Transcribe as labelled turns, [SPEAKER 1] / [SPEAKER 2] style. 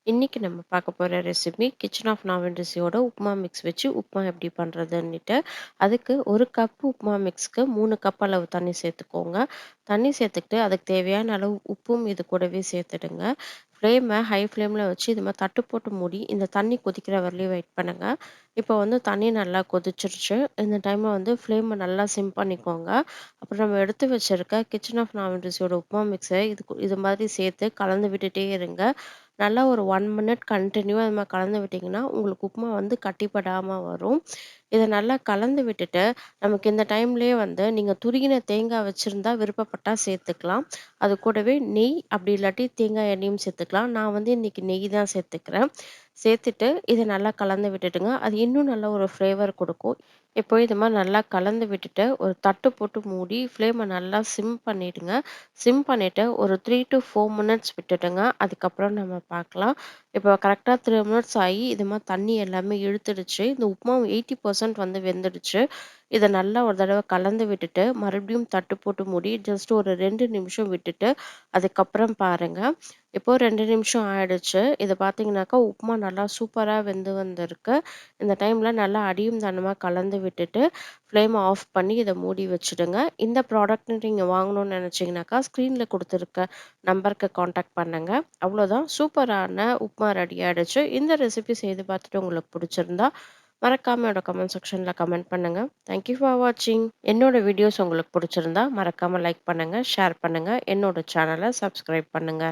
[SPEAKER 1] இன்னைக்கு நம்ம பார்க்க போற ரெசிபி கிச்சன் ஆஃப் நாவின் ருசியோட உப்புமா மிக்ஸ் வச்சு உப்புமா எப்படி பண்ணுறதுன்னுட்டு. அதுக்கு 1 கப் உப்புமா மிக்ஸ்க்கு 3 கப் அளவு தண்ணி சேர்த்துக்கோங்க. தண்ணி சேர்த்துக்கிட்டு அதுக்கு தேவையான அளவு உப்பும் இது கூடவே சேர்த்துடுங்க. ஃப்ளேமை ஹை ஃப்ளேமில் வச்சு இது மாதிரி தட்டு போட்டு மூடி இந்த தண்ணி கொதிக்கிற வரலையும் வெயிட் பண்ணுங்க. இப்போ வந்து தண்ணி நல்லா கொதிச்சிருச்சு. இந்த டைமில் வந்து ஃப்ளேமை நல்லா சிம் பண்ணிக்கோங்க. அப்புறம் நம்ம எடுத்து வச்சிருக்க கிச்சன் ஆஃப் நாவின் ருசியோட உப்புமா மிக்ஸை இது மாதிரி சேர்த்து கலந்து விட்டுட்டே இருங்க. நல்லா ஒரு 1 மினிட் கன்டினியூவா அது மாரி கலந்து விட்டீங்கன்னா, உங்களுக்கு உப்புமா வந்து கட்டிப்படாம வரும். இத நல்லா கலந்து விட்டுட்டு, நமக்கு இந்த டைம்லயே வந்து நீங்க துருகின தேங்காய் வச்சிருந்தா விருப்பப்பட்டா சேர்த்துக்கலாம். அது கூடவே நெய் அப்படி இல்லாட்டி தேங்காய் எண்ணெயும் சேர்த்துக்கலாம். நான் வந்து இன்னைக்கு நெய் தான் சேர்த்துக்கிறேன். சேர்த்துட்டு இத நல்லா கலந்து விட்டுடுங்க. அது இன்னும் நல்ல ஒரு ஃப்ளேவர் குடுக்கும். இப்போ இது மாரி நல்லா கலந்து விட்டுட்டு, ஒரு தட்டு போட்டு மூடி ஃப்ளேம நல்லா சிம் பண்ணிடுங்க. சிம் பண்ணிட்டு ஒரு 3 டூ 4 மினிட்ஸ் விட்டுடுங்க. அதுக்கப்புறம் நம்ம பார்க்கலாம். இப்போ கரெக்ட்டா 3 மினிட்ஸ் ஆயி இது மாரி தண்ணி எல்லாமே இழுத்துடுச்சு. இந்த உப்புமாவு 80% வந்து வெந்துடுச்சு. இத நல்லா ஒரு தடவ கலந்து விட்டுட்டு, மறுபடியும் தட்டு போட்டு மூடி ஜஸ்ட் ஒரு 2 நிமிஷம் விட்டுட்டு, அதுக்கப்புறம் பாருங்க. இப்போ 2 நிமிஷம் ஆயிடுச்சு. இத பார்த்தீங்கன்னாக்கா, உப்புமா நல்லா சூப்பரா வெந்து வந்திருக்கு. இந்த டைம்ல நல்லா அடியும் தனமா கலந்து விட்டுட்டு, ஃப்ளேம ஆஃப் பண்ணி இத மூடி வச்சுடுங்க. இந்த ப்ராடக்ட் நீங்க வாங்கணும்னு நெனச்சீங்கன்னாக்கா, ஸ்க்ரீன்ல குடுத்துருக்க நம்பருக்கு கான்டாக்ட் பண்ணுங்க. அவ்வளோதான் சூப்பரான உப்புமா ரெடி ஆயிடுச்சு. இந்த ரெசிபி செய்து பார்த்துட்டு உங்களுக்கு புடிச்சிருந்தா, மறக்காம என்னோட கமெண்ட் செக்ஷன்ல கமெண்ட் பண்ணுங்க. தேங்க் யூ ஃபார் வாட்சிங். என்னோட வீடியோஸ் உங்களுக்கு புடிச்சிருந்தா, மறக்காம லைக் பண்ணுங்க, ஷேர் பண்ணுங்க. என்னோட சேனல சப்ஸ்கிரைப் பண்ணுங்க.